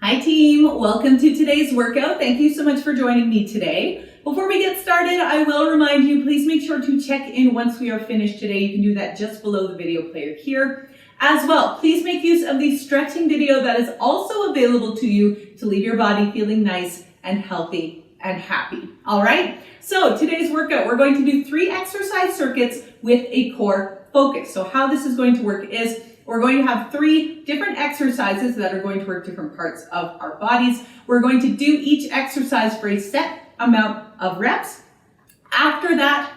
Hi team, welcome to today's workout. Thank you so much for joining me today. Before we get started, I will remind you, please make sure to check in once we are finished today. You can do that just below the video player here. As well, please make use of the stretching video that is also available to you to leave your body feeling nice and healthy and happy. All right, so today's workout, we're going to do 3 exercise circuits with a core focus. So how this is going to work is we're going to have 3 different exercises that are going to work different parts of our bodies. We're going to do each exercise for a set amount of reps. After that,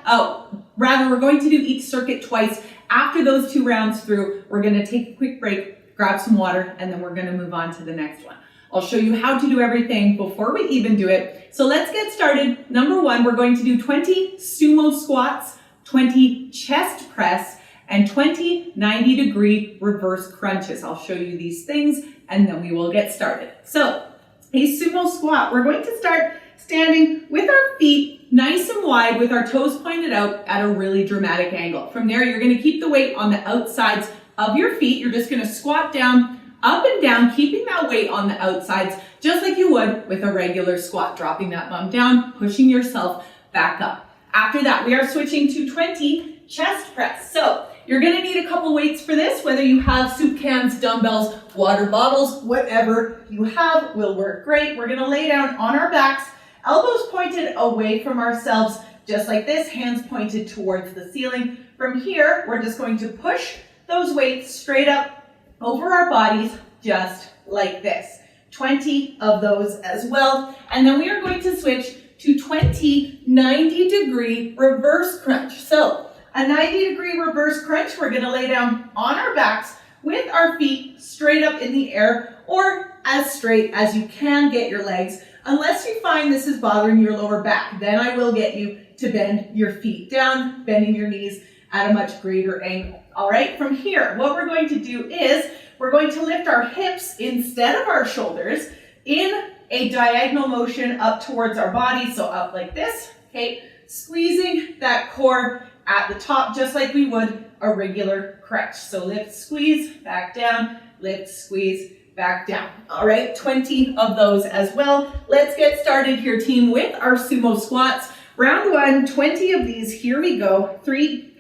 we're going to do each circuit twice. After those 2 rounds through, we're going to take a quick break, grab some water, and then we're going to move on to the next one. I'll show you how to do everything before we even do it. So let's get started. Number 1, we're going to do 20 sumo squats, 20 chest press, and 20 90-degree reverse crunches. I'll show you these things and then we will get started. So a sumo squat, we're going to start standing with our feet nice and wide with our toes pointed out at a really dramatic angle. From there, you're going to keep the weight on the outsides of your feet. You're just going to squat down, up and down, keeping that weight on the outsides, just like you would with a regular squat, dropping that bum down, pushing yourself back up. After that, we are switching to 20 chest press. So you're going to need a couple weights for this, whether you have soup cans, dumbbells, water bottles, whatever you have will work great. We're going to lay down on our backs, elbows pointed away from ourselves, just like this, hands pointed towards the ceiling. From here, we're just going to push those weights straight up over our bodies, just like this. 20 of those as well. And then we are going to switch to 20 90-degree reverse crunch. So a 90-degree reverse crunch, we're going to lay down on our backs with our feet straight up in the air or as straight as you can get your legs. Unless you find this is bothering your lower back, then I will get you to bend your feet down, bending your knees at a much greater angle. All right, from here, what we're going to do is we're going to lift our hips instead of our shoulders in a diagonal motion up towards our body. So up like this, okay, squeezing that core at the top, just like we would a regular crunch. So lift, squeeze, back down, lift, squeeze, back down. All right, 20 of those as well. Let's get started here, team, with our sumo squats. Round 1, 20 of these. Here we go. 3,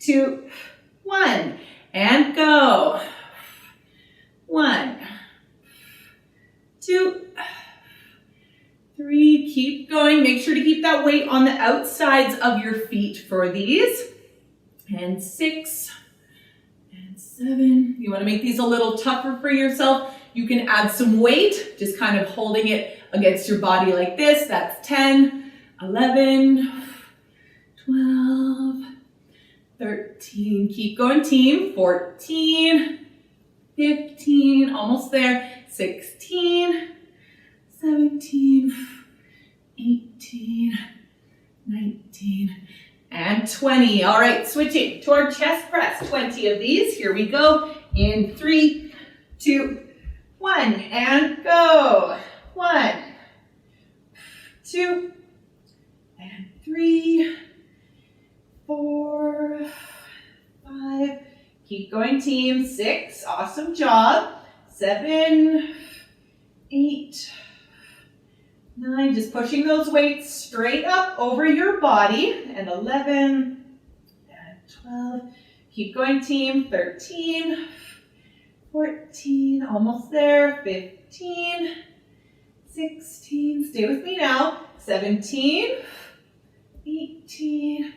2, 1, and go. 1, 2, 3, keep going. Make sure to keep that weight on the outsides of your feet for these. And 6, and 7. You want to make these a little tougher for yourself. You can add some weight, just kind of holding it against your body like this. That's 10, 11, 12, 13. Keep going, team. 14, 15, almost there. 16, 17, 18, 19, and 20. All right, switching to our chest press. 20 of these. Here we go. In 3, 2, 1, and go. 1, 2, and 3, 4, 5. Keep going, team. 6. Awesome job. 7, 8, 9, just pushing those weights straight up over your body. And 11, and 12. Keep going, team. 13, 14, almost there. 15, 16, stay with me now. 17, 18,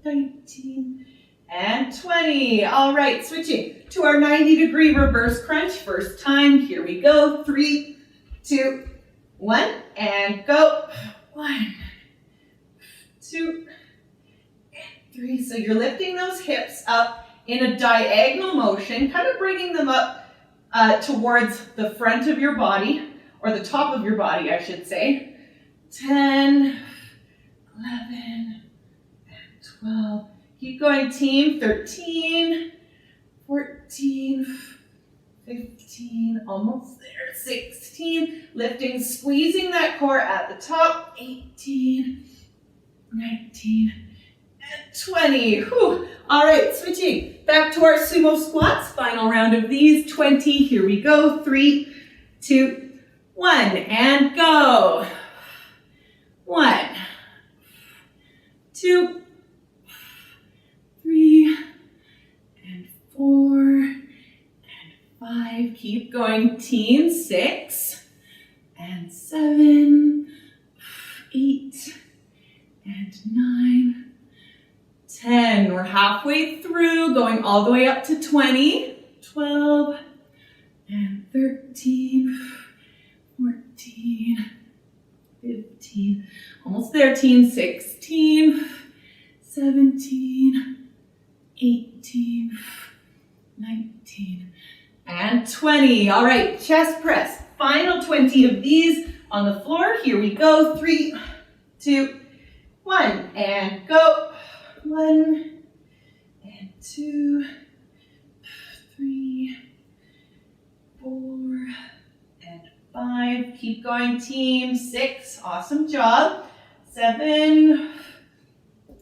19, and 20. All right, switching to our 90-degree reverse crunch. First time, here we go. 3, 2, 1, and go. 1, 2, and 3. So you're lifting those hips up in a diagonal motion, kind of bringing them up towards the front of your body, or the top of your body, I should say. 10, 11, and 12. Keep going, team. 13, 14, 15, almost there. 16, lifting, squeezing that core at the top. 18, 19, and 20. Whew. All right, switching back to our sumo squats. Final round of these. 20. Here we go. 3, 2, 1, and go. 1, 2, 3, and 4, and 5. Keep going, team. 6, and 7, 8, and 9, 10. We're halfway through, going all the way up to 20, 12, and 13, 14, 15, almost there, team. 16, 17, 18, 19, and 20. All right, chest press. Final 20 of these on the floor. Here we go. 3, 2, 1, and go. 1, and 2, 3, 4, and 5. Keep going, team. 6, awesome job. 7,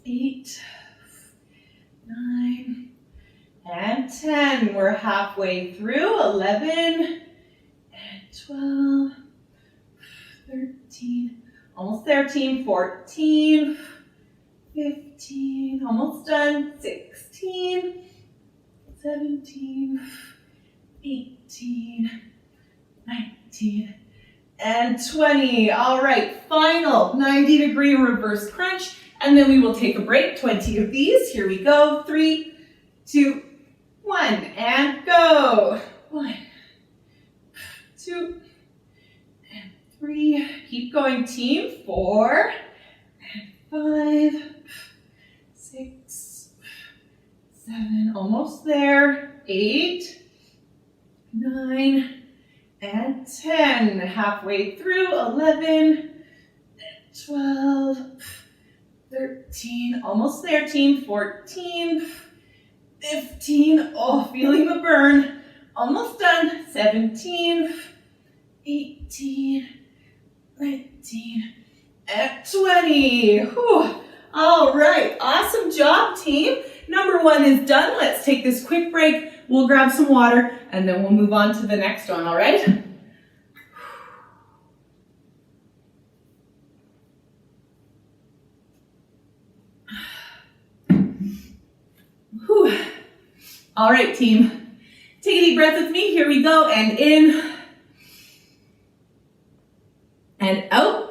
8, 9, and 10. We're halfway through. 11, and 12, 13, almost there, team. 14, 15, almost done. 16, 17, 18, 19, and 20. All right, final 90-degree reverse crunch, and then we will take a break. 20 of these. Here we go. 3, 2, 1, and go. 1, 2, and 3. Keep going, team. 4, and 5, 6, 7, almost there. 8, 9, and 10. Halfway through. 11, 12, 13, almost there, team. 14, 15, oh, feeling the burn. Almost done. 17, 18, 19, and 20. Whew. All right, awesome job, team. Number 1 is done. Let's take this quick break. We'll grab some water, and then we'll move on to the next one, all right? Whew. All right, team. Take a deep breath with me. Here we go, and in, and out.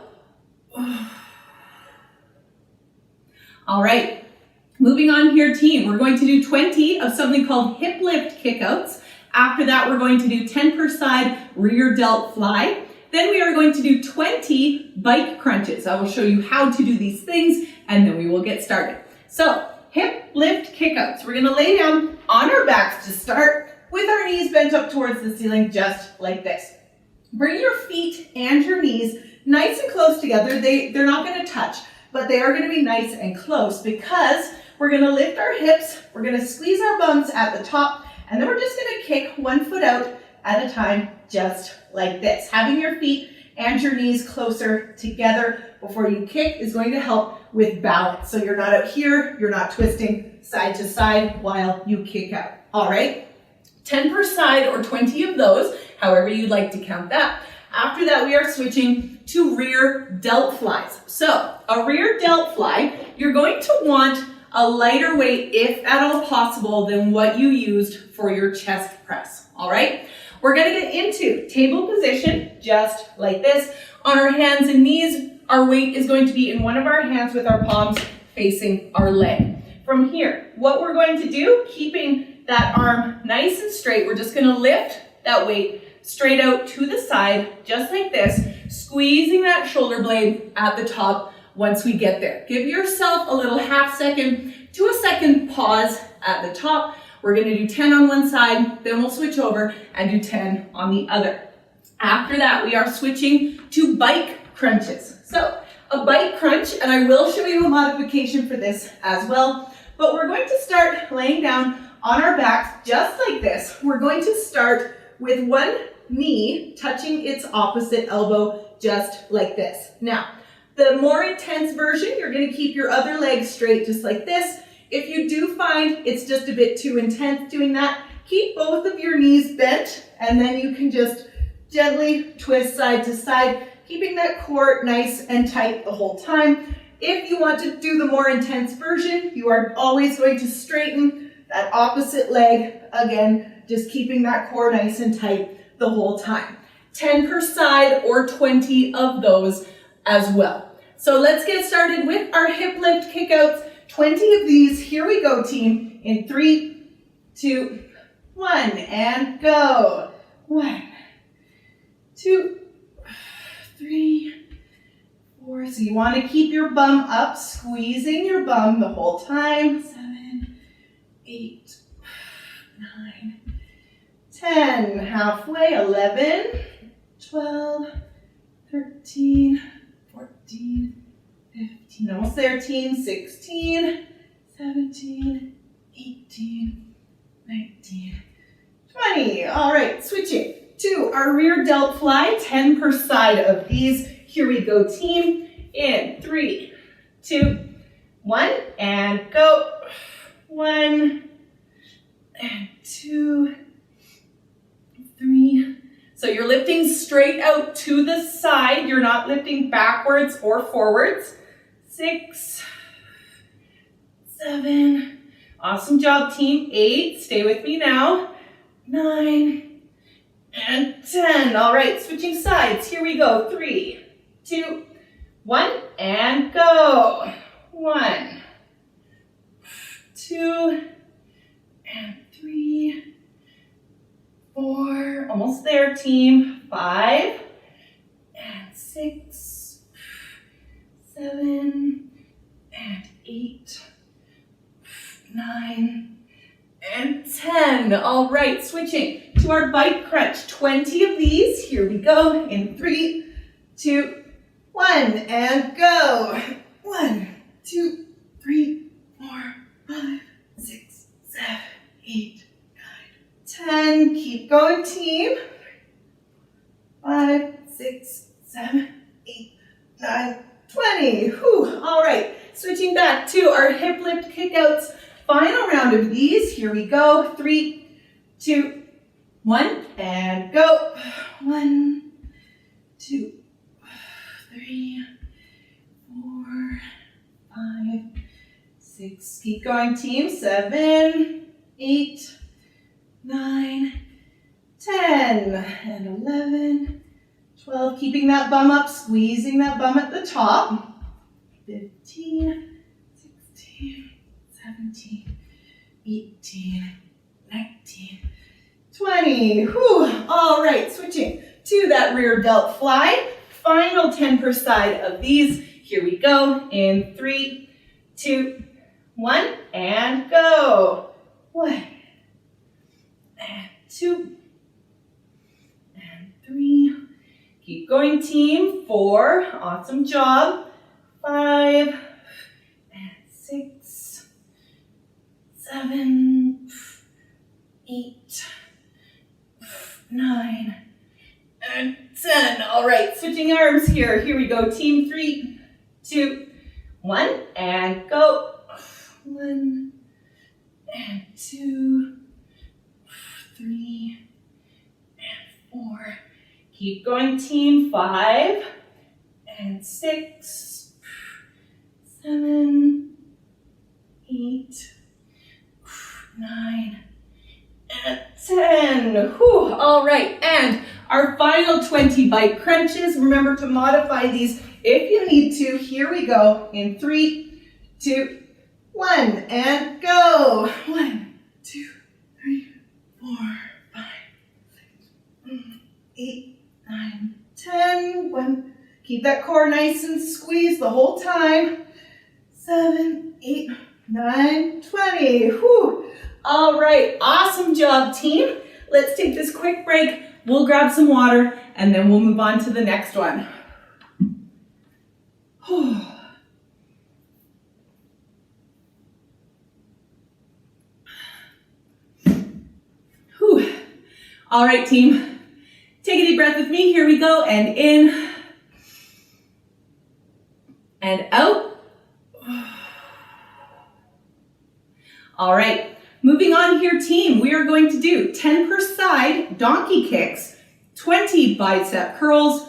All right, moving on here, team. We're going to do 20 of something called hip lift kickouts. After that, we're going to do 10 per side rear delt fly. Then we are going to do 20 bike crunches. I will show you how to do these things, and then we will get started. So, hip lift kickouts. We're going to lay down on our backs to start with our knees bent up towards the ceiling, just like this. Bring your feet and your knees nice and close together. They're not going to touch, but they are going to be nice and close because we're going to lift our hips, we're going to squeeze our bums at the top, and then we're just going to kick one foot out at a time, just like this. Having your feet and your knees closer together before you kick is going to help with balance. So you're not out here, you're not twisting side to side while you kick out. All right, 10 per side or 20 of those, however you'd like to count that. After that, we are switching to rear delt flies. So a rear delt fly, you're going to want a lighter weight, if at all possible, than what you used for your chest press. All right, we're going to get into table position, just like this. On our hands and knees, our weight is going to be in one of our hands with our palms facing our leg. From here, what we're going to do, keeping that arm nice and straight, we're just going to lift that weight straight out to the side, just like this, squeezing that shoulder blade at the top once we get there. Give yourself a little half second to a second pause at the top. We're going to do 10 on one side, then we'll switch over and do 10 on the other. After that, we are switching to bike crunches. So a bike crunch, and I will show you a modification for this as well, but we're going to start laying down on our backs just like this. We're going to start with one knee touching its opposite elbow, just like this. Now, the more intense version, you're going to keep your other leg straight, just like this. If you do find it's just a bit too intense doing that, keep both of your knees bent, and then you can just Gently twist side to side, keeping that core nice and tight the whole time. If you want to do the more intense version, you are always going to straighten that opposite leg. Again, just keeping that core nice and tight the whole time. 10 per side or 20 of those as well. So let's get started with our hip lift kickouts. 20 of these. Here we go, team. In 3, 2, 1, and go. 1, 2, 3, 4. So you want to keep your bum up, squeezing your bum the whole time. 7, 8, 9, 10. Halfway. 11, 12, 13, 14, 15. Almost there, team. 16, 17, 18, 19, 20. All right, switching to our rear delt fly, 10 per side of these. Here we go, team. In 3, 2, 1, and go. 1, and 2, 3. So you're lifting straight out to the side. You're not lifting backwards or forwards. 6, 7. Awesome job, team. 8. Stay with me now. 9, and 10. All right, switching sides. Here we go. 3, 2, 1, and go. 1, 2, and 3, 4. Almost there, team. 5, and 6, 7, and 8, 9, and 10. All right, switching to our bike crunch. 20 of these. Here we go. In 3, 2, 1, and go. 1, 2, 3, 4, 5, 6, 7, 8, 9, 10. Keep going, team. 5, 6, 7, 8, 9, 20. Whew. All right, switching back to our hip lift kickouts. Final round of these. Here we go. 3, 2, 1, and go. 1, 2, 3, 4, 5, 6. Keep going, team. 7, 8, 9, 10, and 11, 12. Keeping that bum up, squeezing that bum at the top. 15, 16, 17, 18, 19, 20. Whew. All right, switching to that rear delt fly. Final 10 per side of these. Here we go. In 3, 2, 1, and go. 1, and 2, and 3. Keep going, team. 4. Awesome job. 5, and 6, 7, 8, 9, and 10. All right, switching arms here. Here we go, team. 3, 2, 1, and go. 1, and 2, 3, and 4. Keep going, team. 5, and 6, 7, 8, 9, and 10. Whew. All right, and our final 20 bike crunches. Remember to modify these if you need to. Here we go. In 3, 2, 1, and go. 1, 2, 3, 4, 5, 6, 8, 9, 10. 1. Keep that core nice and squeezed the whole time. 7, 8, 9, 20. Whew. All right, awesome job, team. Let's take this quick break. We'll grab some water and then we'll move on to the next one. Whew. All right, team. Take a deep breath with me. Here we go. And in and out. All right. Moving on here, team. We are going to do 10 per side donkey kicks 20 bicep curls,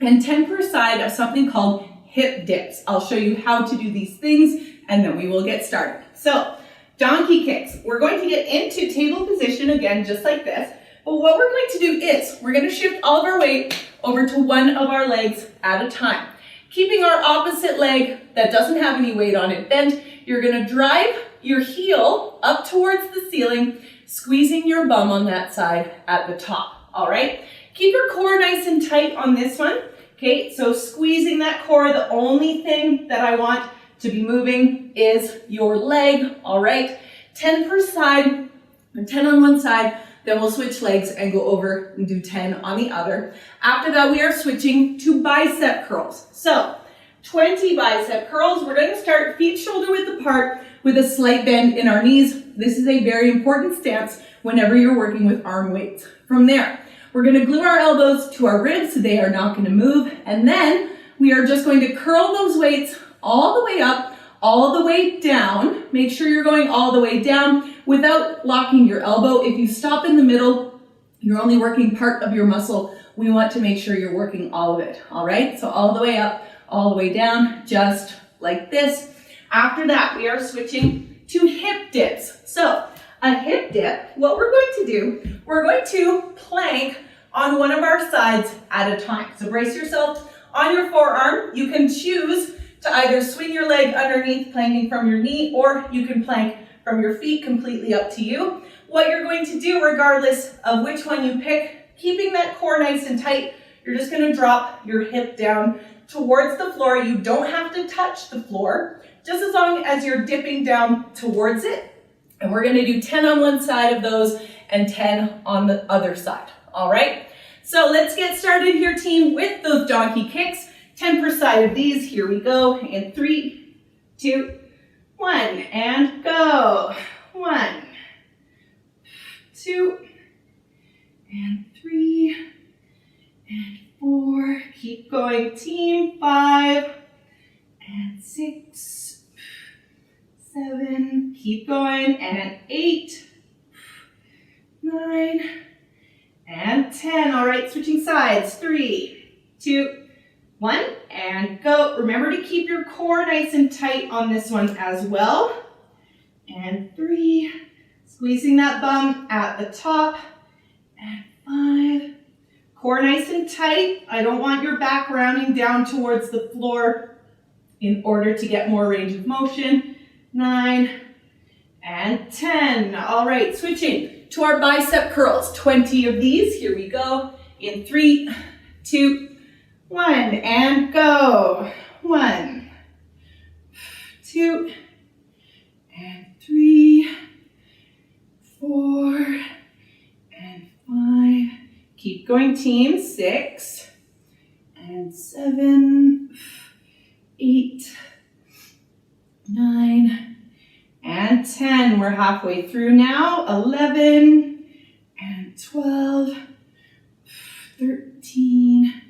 and 10 per side of something called hip dips. I'll show you how to do these things and then we will get started. So, donkey kicks. We're going to get into table position again, just like this. But what we're going to do is we're going to shift all of our weight over to one of our legs at a time. Keeping our opposite leg that doesn't have any weight on it bent, you're going to drive your heel up towards the ceiling, squeezing your bum on that side at the top. All right? Keep your core nice and tight on this one. Okay, so squeezing that core, the only thing that I want to be moving is your leg. All right? 10 per side, and 10 on one side. Then we'll switch legs and go over and do 10 on the other. After that, we are switching to bicep curls. So, 20 bicep curls. We're going to start feet shoulder width apart with a slight bend in our knees. This is a very important stance whenever you're working with arm weights. From there, we're going to glue our elbows to our ribs. They are not going to move. And then we are just going to curl those weights all the way up, all the way down. Make sure you're going all the way down without locking your elbow. If you stop in the middle, you're only working part of your muscle. We want to make sure you're working all of it, all right? So all the way up, all the way down, just like this. After that, we are switching to hip dips. So a hip dip, what we're going to do, we're going to plank on one of our sides at a time. So brace yourself on your forearm. You can choose to either swing your leg underneath, planking from your knee, or you can plank from your feet, completely up to you. What you're going to do, regardless of which one you pick, keeping that core nice and tight, you're just going to drop your hip down towards the floor. You don't have to touch the floor, just as long as you're dipping down towards it. And we're going to do 10 on one side of those and 10 on the other side. All right? So let's get started here, team, with those donkey kicks. 10 per side of these. Here we go. In 3, 2, 1, and go. 1, 2, and 3, and 4. Keep going, team. 5, and 6, 7. Keep going, and 8, 9, and 10. All right, switching sides. 3, 2, 1, and go. Remember to keep your core nice and tight on this one as well. And 3, squeezing that bum at the top. And 5, core nice and tight. I don't want your back rounding down towards the floor in order to get more range of motion. 9, and 10. All right, switching to our bicep curls. 20 of these. Here we go. In 3, 2, 1, and go. 1, 2, and 3, 4, and 5. Keep going, team. 6, and 7, 8, 9, and 10. We're halfway through now. 11, and 12, 13,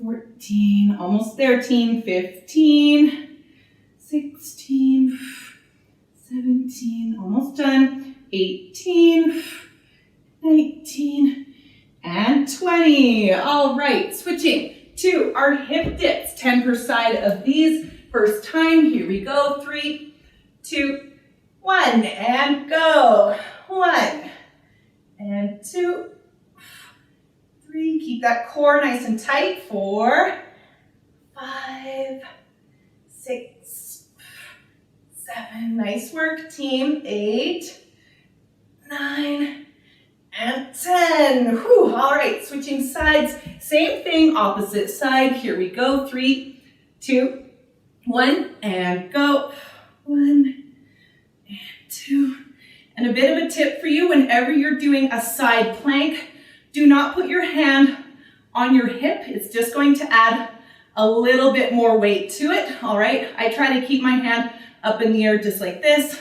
14, almost there, team. 15, 16, 17, almost done. 18, 19, and 20. All right, switching to our hip dips. 10 per side of these. First time, here we go. 3, 2, 1, and go. 1, and 2, 3, keep that core nice and tight. 4, 5, 6, 7, nice work, team. 8, 9, and 10. Whew. All right, switching sides. Same thing, opposite side. Here we go. 3, 2, 1, and go. 1, and 2. And a bit of a tip for you, whenever you're doing a side plank, do not put your hand on your hip. It's just going to add a little bit more weight to it. All right, I try to keep my hand up in the air just like this.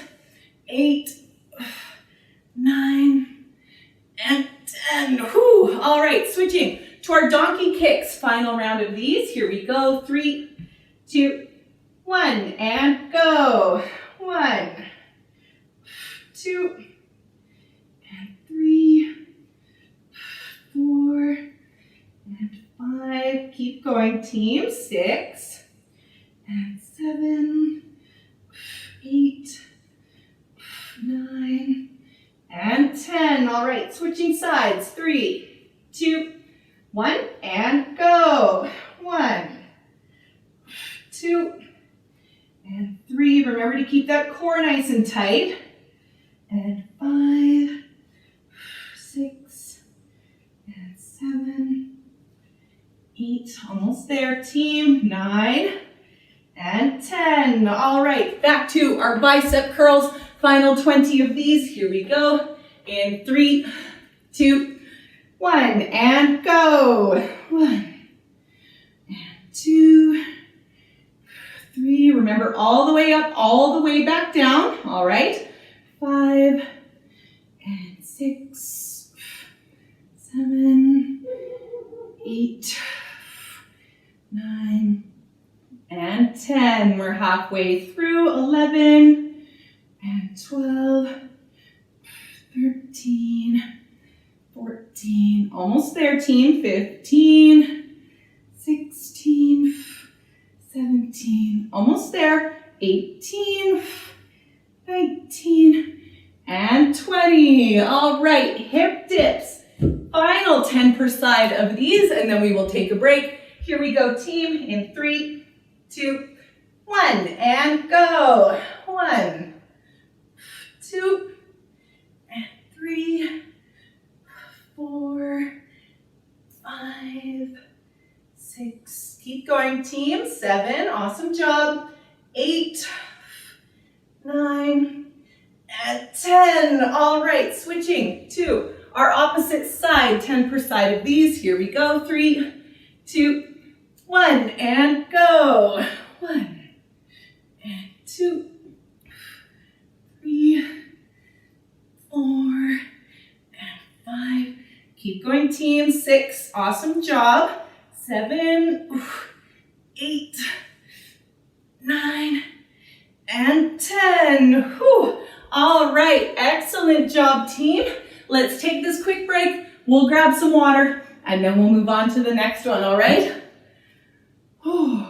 8, 9, and 10. Whew. All right, switching to our donkey kicks. Final round of these. Here we go. 3, 2, 1, and go. 1, 2, and 3, 4, 5, keep going team, 6, and 7, 8, 9, and 10. All right, switching sides, 3, 2, 1, and go. 1, 2, and 3. Remember to keep that core nice and tight. And 5, 6, and 7, 8. Almost there, team. 9, and 10. All right, back to our bicep curls. Final 20 of these. Here we go. In 3, 2, 1, and go. 1, and 2, 3. Remember, all the way up, all the way back down. All right. 5, and 6, 7, 8, 9, and 10. We're halfway through. 11, and 12, 13, 14. Almost there, team. 15, 16, 17. Almost there. 18, 19, and 20. All right, hip dips. Final 10 per side of these, and then we will take a break. Here we go, team, in 3, 2, 1, and go. 1, 2, and 3, 4, 5, 6. Keep going, team. 7, awesome job. 8, 9, and 10. All right, switching to our opposite side, 10 per side of these. Here we go. 3, 2, 1, and go. 1, and 2, 3, 4, and 5. Keep going, team. 6, awesome job. 7, 8, 9, and 10. Whew. All right, excellent job, team. Let's take this quick break. We'll grab some water, and then we'll move on to the next one, all right? Whew.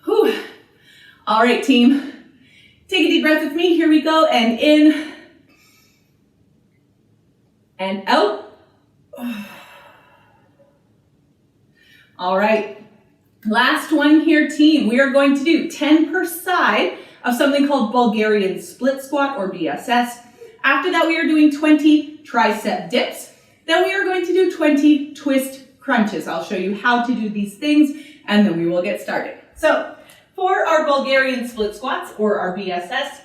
Whew. All right, team. Take a deep breath with me. Here we go, and in, and out. All right, last one here, team. We are going to do 10 per side of something called Bulgarian split squat or BSS. After that, we are doing 20 tricep dips. Then we are going to do 20 twist crunches. I'll show you how to do these things, and then we will get started. So for our Bulgarian split squats or our BSS,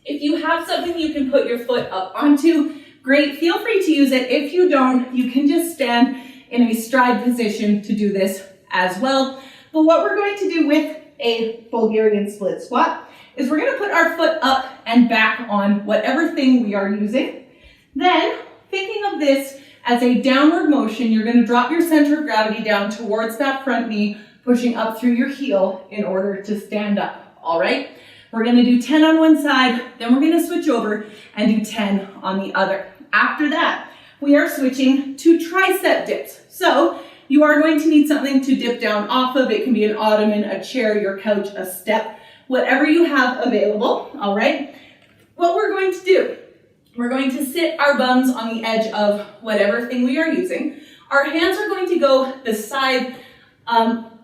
if you have something you can put your foot up onto, great, feel free to use it. If you don't, you can just stand in a stride position to do this as well. But what we're going to do with a Bulgarian split squat is we're going to put our foot up and back on whatever thing we are using. Then, thinking of this as a downward motion, you're going to drop your center of gravity down towards that front knee, pushing up through your heel in order to stand up, all right? We're going to do 10 on one side, then we're going to switch over and do 10 on the other. After that, we are switching to tricep dips. So you are going to need something to dip down off of. It can be an ottoman, a chair, your couch, a step, whatever you have available, all right? What we're going to do, we're going to sit our bums on the edge of whatever thing we are using. Our hands are going to go beside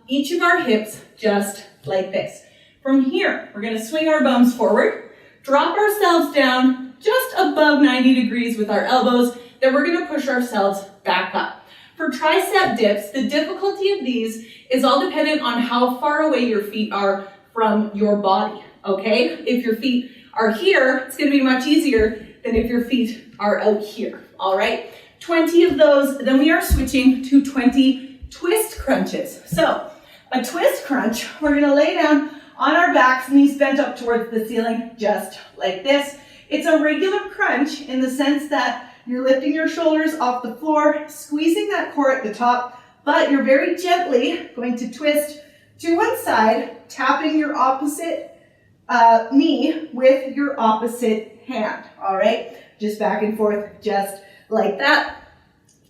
each of our hips, just like this. From here, we're going to swing our bums forward, drop ourselves down just above 90 degrees with our elbows. Then we're going to push ourselves back up. For tricep dips, the difficulty of these is all dependent on how far away your feet are from your body, okay? If your feet are here, it's going to be much easier than if your feet are out here, all right? 20 of those, then we are switching to 20 twist crunches. So a twist crunch, we're going to lay down on our backs, knees bent up towards the ceiling, just like this. It's a regular crunch in the sense that you're lifting your shoulders off the floor, squeezing that core at the top, but you're very gently going to twist to one side, tapping your opposite knee with your opposite hand, all right? Just back and forth, just like that.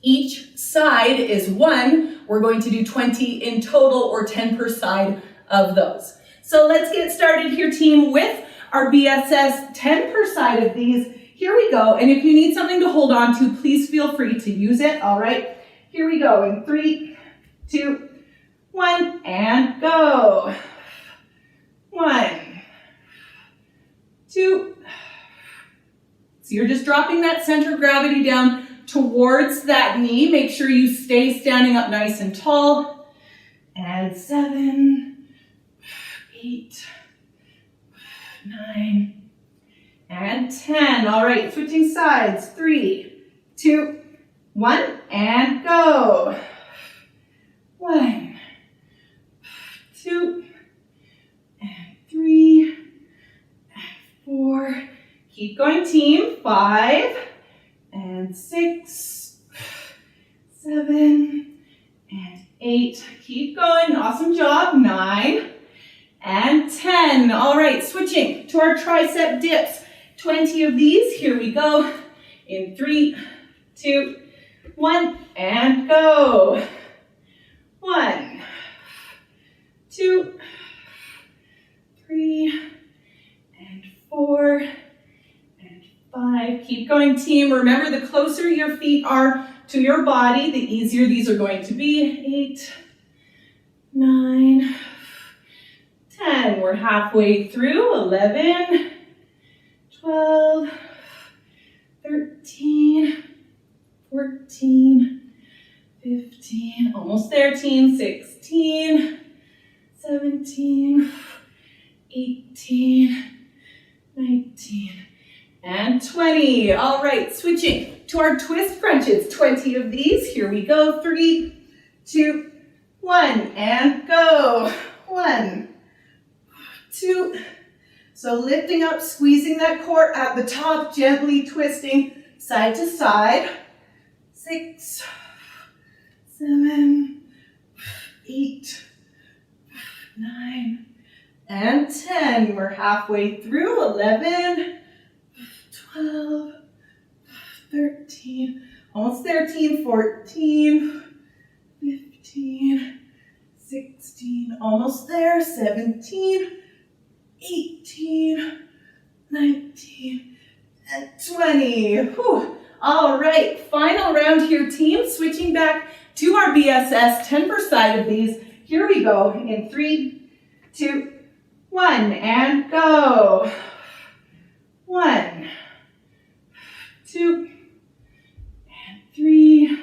Each side is 1. We're going to do 20 in total, or 10 per side of those. So let's get started here, team, with our BSS 10 per side of these. Here we go. And if you need something to hold on to, please feel free to use it, all right? Here we go in 3, 2, 1, and go. 1, 2. So you're just dropping that center of gravity down towards that knee. Make sure you stay standing up nice and tall. And 7, 8, 9, and 10. All right, switching sides. 3, 2, 1, and go. 1, 2, and 3, and 4. Keep going, team. 5, and 6, 7, and 8. Keep going. Awesome job. 9, and 10. All right, switching to our tricep dips. 20 of these. Here we go. In 3, 2, 1, and go. 1, 2, 3, and 4, and 5. Keep going, team. Remember, the closer your feet are to your body, the easier these are going to be. 8, 9, 10. We're halfway through. 11, 12, 13, 14, 15, almost there, team. 16, 17, 18, 19, and 20. All right, switching to our twist crunches. 20 of these. Here we go. 3, 2, 1, and go. 1, 2. So lifting up, squeezing that core at the top, gently twisting side to side. 6, 7, 8, 9, and 10. We're halfway through. 11, 12, 13, almost there, team. 14, 15, 16, almost there. 17, 18, 19, and 20. Whew. All right, final round here, team. Switching back to our BSS 10 per side of these. Here we go in 3, 2, 1, and go. 1, 2, and 3,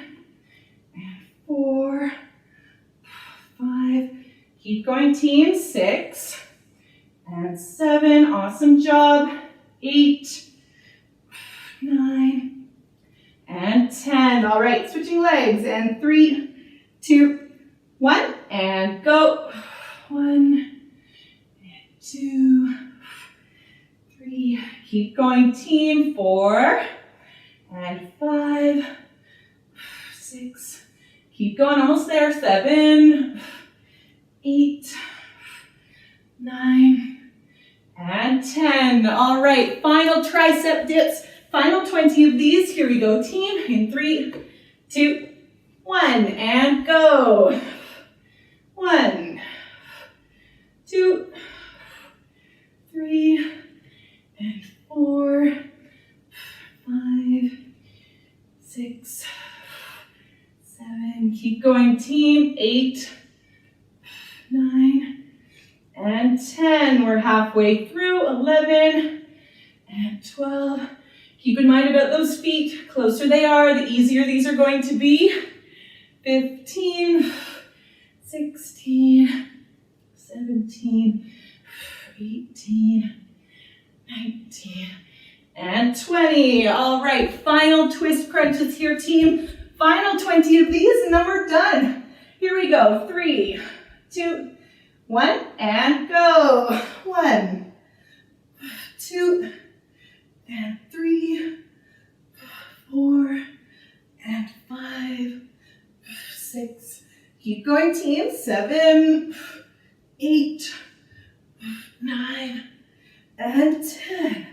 and 4, 5. Keep going, team. 6, and 7. Awesome job. 8, 9, and 10. All right, switching legs. And 3, 2, 1, and go. 1, 2, 3. Keep going, team. 4, and 5, 6. Keep going, almost there. 7, 8, 9, and 10. All right, final tricep dips. Final 20 of these. Here we go, team. In 3, 2, 1, and go. 1, 2, 3, and 4, 5, 6, 7. Keep going, team. 8, 9, and 10. We're halfway through. 11, and 12. Keep in mind about those feet. Closer they are, the easier these are going to be. 15, 16, 17, 18, 19, and 20. All right, final twist crunches here, team. Final 20 of these, and then we're done. Here we go. 3, 2, 1, and go. 1, 2, and 3, 4, and 5, 6. Keep going, team. 7, 8, 9, and 10.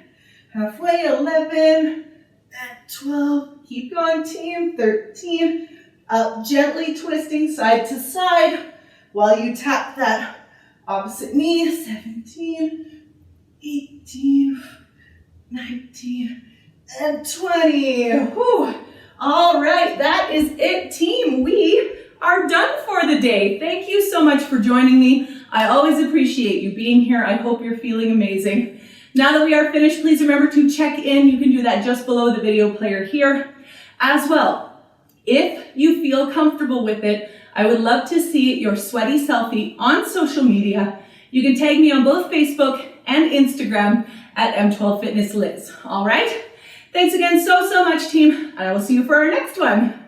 Halfway, 11 and 12. Keep going, team. 13. Up, gently twisting side to side while you tap that opposite knee. 17, 18, 19, and 20. Whew. All right, that is it, team. We are done for the day. Thank you so much for joining me. I always appreciate you being here. I hope you're feeling amazing. Now that we are finished, please remember to check in. You can do that just below the video player here. As well, if you feel comfortable with it, I would love to see your sweaty selfie on social media. You can tag me on both Facebook and Instagram at M12 Fitness Liz. All right? Thanks again so much, team, and I will see you for our next one.